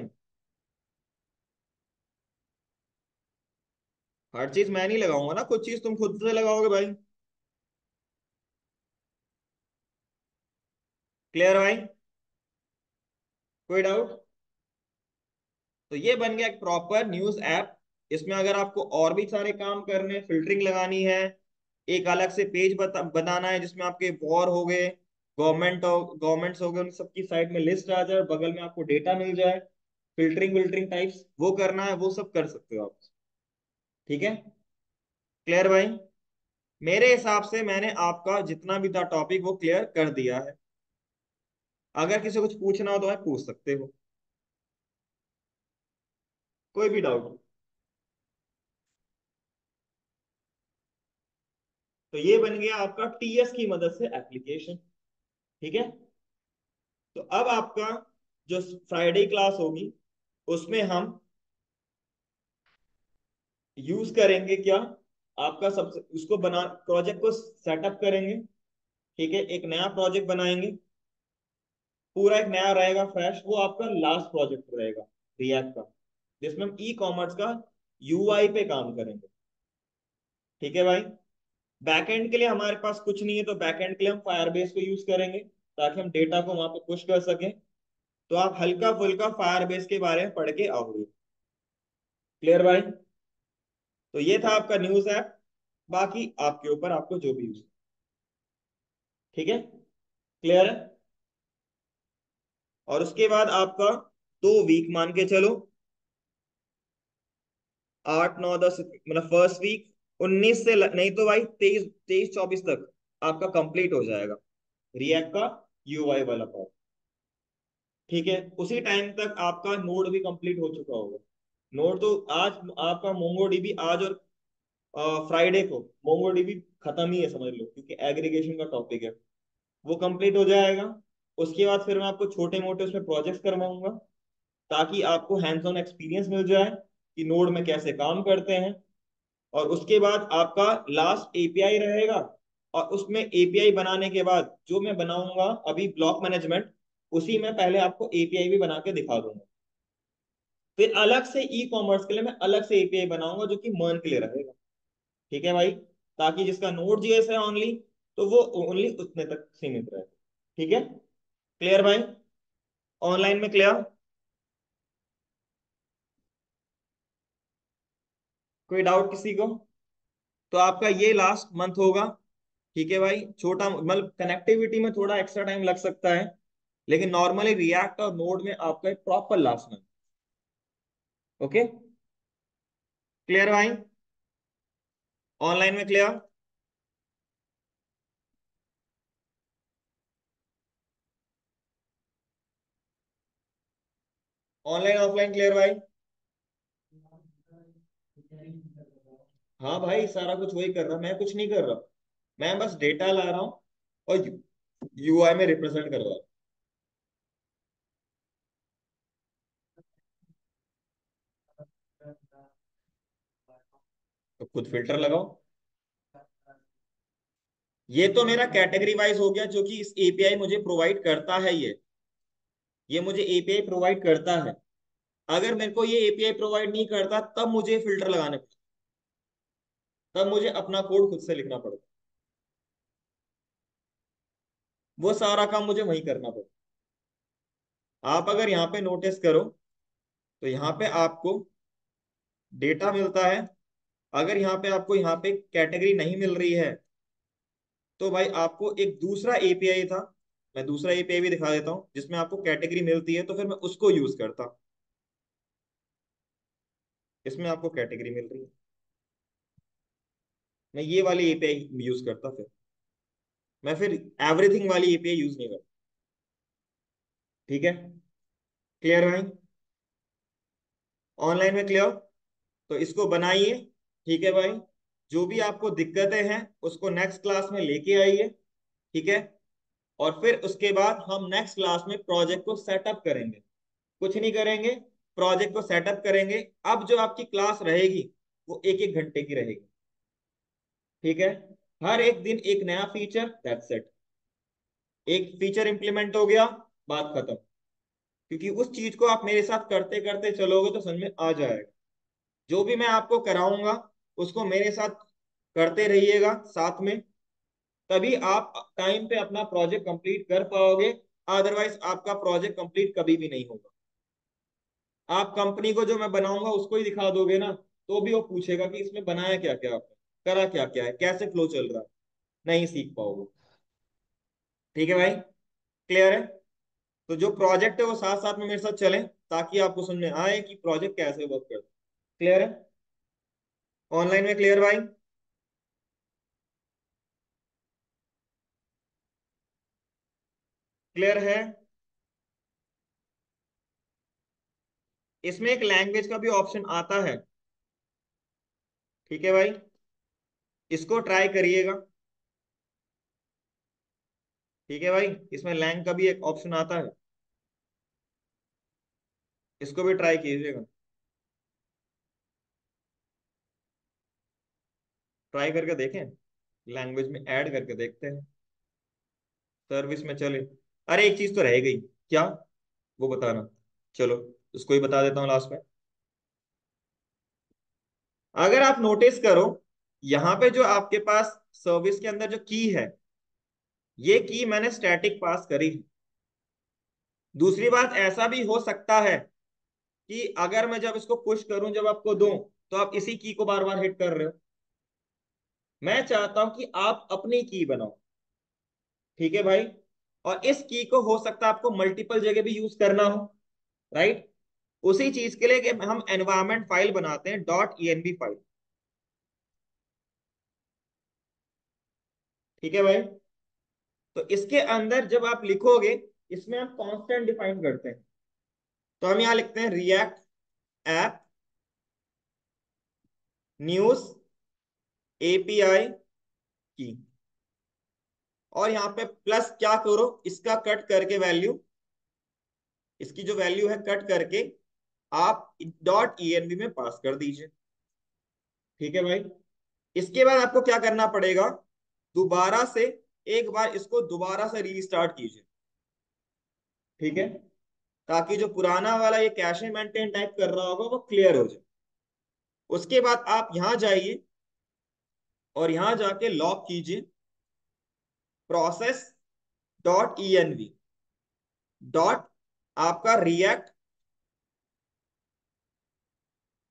हर चीज मैं नहीं लगाऊंगा ना, कुछ चीज तुम खुद से लगाओगे भाई। क्लियर भाई, कोई डाउट? तो ये बन गया एक प्रॉपर न्यूज ऐप। इसमें अगर आपको और भी सारे काम करने, फिल्टरिंग लगानी है, एक अलग से पेज बनाना है जिसमें आपके वॉर हो गए, गवर्नमेंट्स हो गए, उन सबकी साइड में लिस्ट आ जाए, बगल में आपको डेटा मिल जाए, फिल्टरिंग विल्टरिंग टाइप्स वो करना है, वो सब कर सकते हो आप। ठीक है, क्लियर भाई? मेरे हिसाब से मैंने आपका जितना भी था टॉपिक वो क्लियर कर दिया है। अगर किसी को कुछ पूछना हो तो आप पूछ सकते हो, कोई भी डाउट। तो ये बन गया आपका टीएस की मदद से एप्लीकेशन। ठीक है, तो अब आपका जो फ्राइडे क्लास होगी उसमें हम यूज करेंगे क्या, आपका सबसे उसको बना प्रोजेक्ट को सेटअप करेंगे। ठीक है, एक नया प्रोजेक्ट बनाएंगे, पूरा एक नया रहेगा फ्रेश, वो आपका लास्ट प्रोजेक्ट रहेगा रिएक्ट का, जिसमें हम ई कॉमर्स का यूआई पे काम करेंगे। ठीक है भाई। बैकएंड के लिए हमारे पास कुछ नहीं है, तो बैकएंड के लिए हम फायरबेस को यूज करेंगे ताकि हम डेटा को वहां पे पुश कर सकें। तो आप हल्का फुल्का फायरबेस के बारे में पढ़ के आओगे। क्लियर भाई। तो ये था आपका न्यूज ऐप। बाकी आपके ऊपर, आपको जो भी यूज। ठीक है। क्लियर है। और उसके बाद आपका 2 वीक मान के चलो, 8 9 10, मतलब फर्स्ट वीक 19 से नहीं तो भाई 23 23 24 तक आपका कंप्लीट हो जाएगा रिएक्ट का यूआई वाला पार्ट। ठीक है। उसी टाइम तक आपका नोड भी कंप्लीट हो चुका होगा। नोड तो आज आपका मोंगोडीबी आज और फ्राइडे को मोंगोडीबी खत्म ही है समझ लो, क्योंकि एग्रीगेशन का टॉपिक है। वो कंप्लीट हो जाएगा। उसके बाद फिर मैं आपको छोटे मोटे उसमें प्रोजेक्ट्स करवाऊंगा ताकि आपको हैंड्स ऑन एक्सपीरियंस मिल जाए कि नोड में कैसे काम करते हैं। और उसके बाद आपका लास्ट एपीआई रहेगा। और उसमें एपीआई बनाने के बाद जो मैं बनाऊंगा अभी ब्लॉक मैनेजमेंट, उसी में पहले आपको एपीआई भी बना के दिखा दूंगा। फिर अलग से ई कॉमर्स के लिए मैं अलग से एपीआई बनाऊंगा जो कि मर्न के लिए रहेगा। ठीक है भाई। ताकि जिसका नोड जेएस है ओनली, तो वो ओनली उतने तक सीमित रहे। ठीक है। क्लियर भाई। ऑनलाइन में क्लियर। कोई डाउट किसी को? तो आपका ये लास्ट मंथ होगा। ठीक है भाई। छोटा मतलब कनेक्टिविटी में थोड़ा एक्स्ट्रा टाइम लग सकता है, लेकिन नॉर्मली रिएक्ट और नोड में आपका proper last month. Okay. Clear भाई। ऑनलाइन में क्लियर। ऑनलाइन ऑफलाइन क्लियर भाई। हाँ भाई, सारा कुछ वही कर रहा, मैं कुछ नहीं कर रहा। मैं बस डेटा ला रहा हूँ और यूआई में रिप्रेजेंट कर रहा हूँ। तो खुद फिल्टर लगाओ। ये तो मेरा कैटेगरी वाइज हो गया, जो कि इस एपीआई मुझे प्रोवाइड करता है। ये मुझे एपीआई प्रोवाइड करता है। अगर मेरे को ये एपीआई प्रोवाइड नहीं करता तब मुझे फिल्टर लगाने पड़ते, तब मुझे अपना कोड खुद से लिखना पड़ता। वो सारा काम मुझे वहीं करना पड़ता। आप अगर यहाँ पे नोटिस करो तो यहाँ पे आपको डेटा मिलता है। अगर यहाँ पे आपको यहाँ पे कैटेगरी नहीं मिल रही है, तो भाई आपको एक दूसरा एपीआई था, मैं दूसरा एपीआई भी दिखा देता हूँ जिसमें आपको कैटेगरी मिलती है, तो फिर मैं उसको यूज करता। इसमें आपको कैटेगरी मिल रही है, मैं ये वाली एपीआई यूज करता। फिर मैं फिर एवरीथिंग वाली एपीआई यूज नहीं करता। ठीक है। क्लियर भाई। ऑनलाइन में क्लियर। तो इसको बनाइए। ठीक है भाई। जो भी आपको दिक्कतें हैं उसको नेक्स्ट क्लास में लेके आइए। ठीक है। और फिर उसके बाद हम नेक्स्ट क्लास में प्रोजेक्ट को सेटअप करेंगे। कुछ नहीं करेंगे, प्रोजेक्ट को सेटअप करेंगे। अब जो आपकी क्लास रहेगी वो 1 1 घंटे की रहेगी। ठीक है। हर एक दिन एक नया फीचर, दैट्स इट। एक फीचर इंप्लीमेंट हो गया, बात खत्म। क्योंकि उस चीज को आप मेरे साथ करते करते चलोगे तो समझ में आ जाएगा। जो भी मैं आपको कराऊंगा उसको मेरे साथ करते रहिएगा साथ में, तभी आप टाइम पे अपना प्रोजेक्ट कंप्लीट कर पाओगे। अदरवाइज आपका प्रोजेक्ट कंप्लीट कभी भी नहीं होगा। आप कंपनी को जो मैं बनाऊंगा उसको ही दिखा दोगे ना, तो भी वो पूछेगा कि इसमें बनाया क्या क्या आपने, करा क्या क्या है, कैसे फ्लो चल रहा है। नहीं सीख पाओगे। ठीक है भाई। क्लियर है। तो जो प्रोजेक्ट है वो साथ साथ में मेरे साथ चलें ताकि आपको समझ में आए कि प्रोजेक्ट कैसे वर्क करता है। क्लियर है। ऑनलाइन में क्लियर भाई। क्लियर है। इसमें एक लैंग्वेज का भी ऑप्शन आता है। ठीक है भाई। इसको ट्राई करिएगा। ठीक है भाई। इसमें लैंग का भी एक ऑप्शन आता है, इसको भी ट्राई कीजिएगा। ट्राई करके देखें, लैंग्वेज में ऐड करके देखते हैं। सर्विस में चले। अरे एक चीज तो रह गई, क्या? वो बताना। चलो उसको ही बता देता हूँ लास्ट में। अगर आप नोटिस करो, यहां पे जो आपके पास सर्विस के अंदर जो की है, ये की मैंने स्टैटिक पास करी है। दूसरी बात, ऐसा भी हो सकता है कि अगर मैं जब इसको पुश करूं, जब आपको दूं, तो आप इसी की को बार बार हिट कर रहे हो। मैं चाहता हूं कि आप अपनी की बनाओ। ठीक है भाई। और इस की को हो सकता है आपको मल्टीपल जगह भी यूज करना हो, राइट। उसी चीज के लिए कि हम एनवायरमेंट फाइल बनाते हैं, .env फाइल। ठीक है भाई। तो इसके अंदर जब आप लिखोगे, इसमें हम कांस्टेंट डिफाइन करते हैं। तो हम यहां लिखते हैं रिएक्ट ऐप न्यूज एपीआई की। और यहाँ पे प्लस क्या करो, इसका कट करके वैल्यू, इसकी जो वैल्यू है कट करके आप .env में पास कर दीजिए। ठीक है भाई। इसके बाद आपको क्या करना पड़ेगा, दोबारा से एक बार इसको दोबारा से रीस्टार्ट कीजिए। ठीक है। ताकि जो पुराना वाला ये कैशे मेंटेन टाइप कर रहा होगा वो क्लियर हो जाए। उसके बाद आप यहां जाइए और यहां जाके लॉक कीजिए प्रोसेस .env डॉट आपका रिएक्ट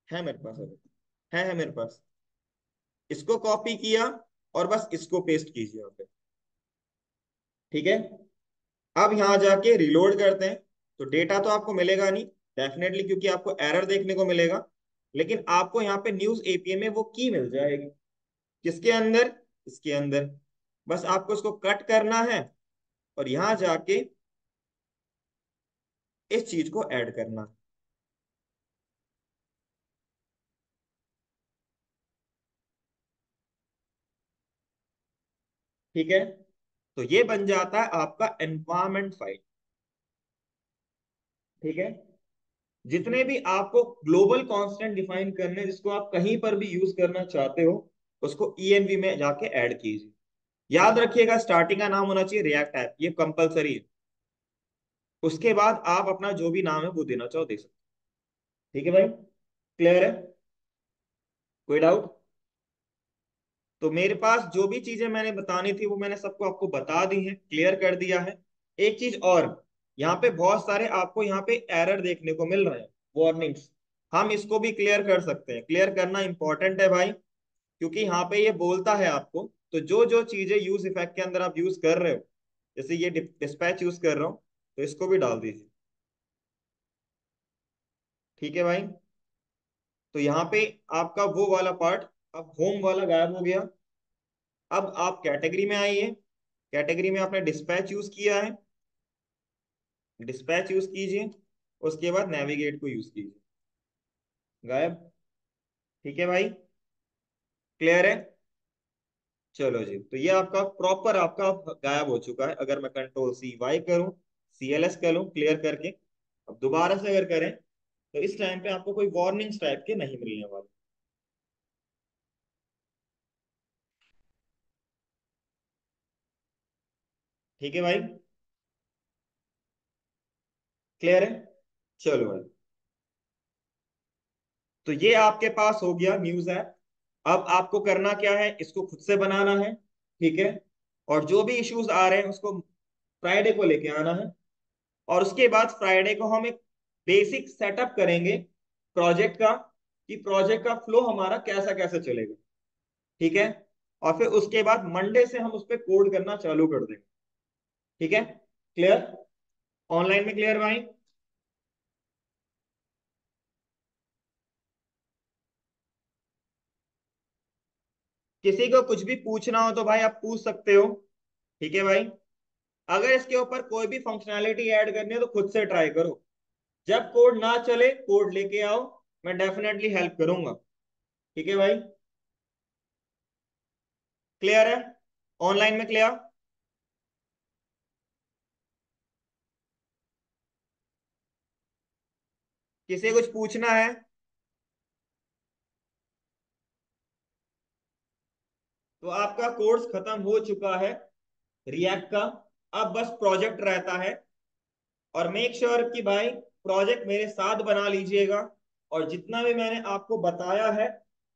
है मेरे पास अभी, है मेरे पास। इसको कॉपी किया और बस इसको पेस्ट कीजिए यहाँ पे। ठीक है। अब यहाँ जाके रिलोड करते हैं। तो डेटा तो आपको मिलेगा नहीं डेफिनेटली, क्योंकि आपको एरर देखने को मिलेगा। लेकिन आपको यहाँ पे न्यूज एपीआई में वो की मिल जाएगी। किसके अंदर, इसके अंदर। बस आपको इसको कट करना है और यहाँ जाके इस चीज को ऐड करना है। ठीक है। तो ये बन जाता है आपका एनवायरमेंट फाइल। ठीक है। जितने भी आपको ग्लोबल कांस्टेंट डिफाइन करने, जिसको आप कहीं पर भी यूज करना चाहते हो, उसको ईएनवी में जाके ऐड कीजिए। याद रखिएगा, स्टार्टिंग का नाम होना चाहिए रिएक्ट ऐप, ये कंपलसरी है। उसके बाद आप अपना जो भी नाम है वो देना चाहो दे सकते हो। ठीक है भाई, क्लियर है? कोई डाउट? तो मेरे पास जो भी चीजें मैंने बतानी थी वो मैंने सबको आपको बता दी है, क्लियर कर दिया है। एक चीज और, यहाँ पे बहुत सारे आपको यहाँ पे एरर देखने को मिल रहे हैं, वार्निंग्स। हम इसको भी क्लियर कर सकते हैं, क्लियर करना इंपॉर्टेंट है भाई। क्योंकि यहाँ पे ये बोलता है आपको, तो जो जो चीजें यूज इफेक्ट के अंदर आप यूज कर रहे हो, जैसे ये डिस्पैच यूज कर रहा हूँ, तो इसको भी डाल दीजिए। ठीक है भाई। तो यहाँ पे आपका वो वाला पार्ट, अब होम वाला गायब हो गया। अब आप कैटेगरी में आइए। कैटेगरी में आपने डिस्पैच यूज किया है, डिस्पैच यूज कीजिए। उसके बाद नेविगेट को यूज कीजिए, गायब। ठीक है भाई, क्लियर है? चलो जी, तो ये आपका प्रॉपर आपका गायब हो चुका है। अगर मैं Ctrl+C+Y करूं, CLS करूं क्लियर करके, अब दोबारा से अगर करें, तो इस टाइम पे आपको कोई वार्निंग्स टाइप के नहीं मिलने वाले। ठीक है भाई, क्लियर है? चलो भाई, तो ये आपके पास हो गया न्यूज ऐप। अब आपको करना क्या है, इसको खुद से बनाना है। ठीक है। और जो भी इश्यूज आ रहे हैं उसको फ्राइडे को लेके आना है। और उसके बाद फ्राइडे को हम एक बेसिक सेटअप करेंगे प्रोजेक्ट का, कि प्रोजेक्ट का फ्लो हमारा कैसा कैसे चलेगा। ठीक है। और फिर उसके बाद मंडे से हम उस पर कोड करना चालू कर देंगे। ठीक है, क्लियर? ऑनलाइन में क्लियर भाई? किसी को कुछ भी पूछना हो तो भाई आप पूछ सकते हो। ठीक है भाई। अगर इसके ऊपर कोई भी फंक्शनैलिटी ऐड करनी है तो खुद से ट्राई करो। जब कोड ना चले, कोड लेके आओ, मैं डेफिनेटली हेल्प करूंगा। ठीक है भाई, क्लियर है? ऑनलाइन में क्लियर? किसी कुछ पूछना है? तो आपका कोर्स खत्म हो चुका है रिएक्ट का। अब बस प्रोजेक्ट रहता है। और मेक श्योर कि भाई प्रोजेक्ट मेरे साथ बना लीजिएगा। और जितना भी मैंने आपको बताया है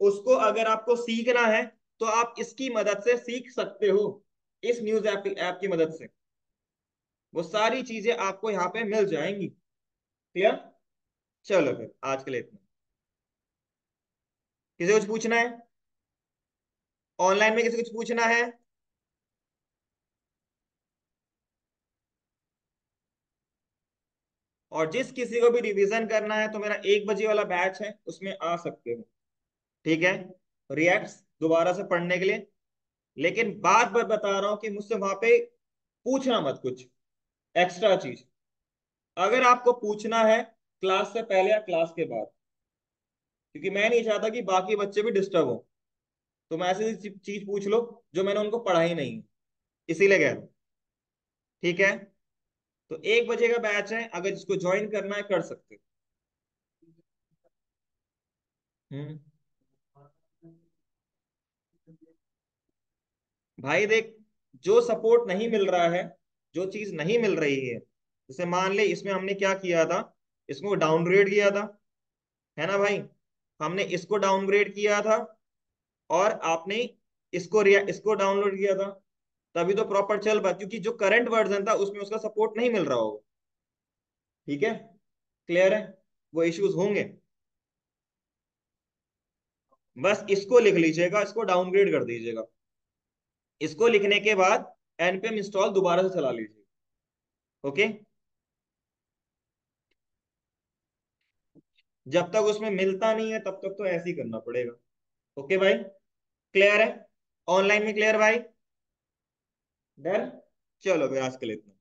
उसको अगर आपको सीखना है तो आप इसकी मदद से सीख सकते हो, इस न्यूज ऐप की मदद से। वो सारी चीजें आपको यहाँ पे मिल जाएंगी। क्लियर? चलो फिर आज के लिए इतना। किसी को कुछ पूछना है? ऑनलाइन में किसी को कुछ पूछना है? और जिस किसी को भी रिवीजन करना है तो मेरा 1 बजे वाला बैच है, उसमें आ सकते हो। ठीक है? रिएक्ट्स दोबारा से पढ़ने के लिए। लेकिन बात बता रहा हूं कि मुझसे वहां पे पूछना मत कुछ एक्स्ट्रा चीज। अगर आपको पूछना है क्लास से पहले या क्लास के बाद, क्योंकि मैं नहीं चाहता कि बाकी बच्चे भी डिस्टर्ब हो, तो मैं ऐसी चीज पूछ लो जो मैंने उनको पढ़ा ही नहीं, इसीलिए कह रहा हूं। ठीक है? तो 1 बजे का बैच है, अगर जिसको ज्वाइन करना है कर सकते हो। भाई देख, जो सपोर्ट नहीं मिल रहा है, जो चीज नहीं मिल रही है, जैसे मान ले इसमें हमने क्या किया था, इसको डाउनग्रेड किया था, है ना भाई? हमने इसको डाउनग्रेड किया था, और आपने इसको डाउनलोड किया था, तभी तो प्रॉपर चल पाया, क्योंकि जो करंट वर्जन था उसमें उसका सपोर्ट नहीं मिल रहा होगा। ठीक है? क्लियर है? वो इश्यूज होंगे। बस इसको लिख लीजिएगा, इसको डाउनग्रेड कर दीजिएगा। इसको लिखने के बाद npm इंस्टॉल दोबारा से चला लीजिए। ओके? जब तक उसमें मिलता नहीं है तब तक तो ऐसे ही करना पड़ेगा। ओके भाई? क्लियर है? ऑनलाइन में क्लियर भाई? डर? चलो फिर आज के लिए इतना।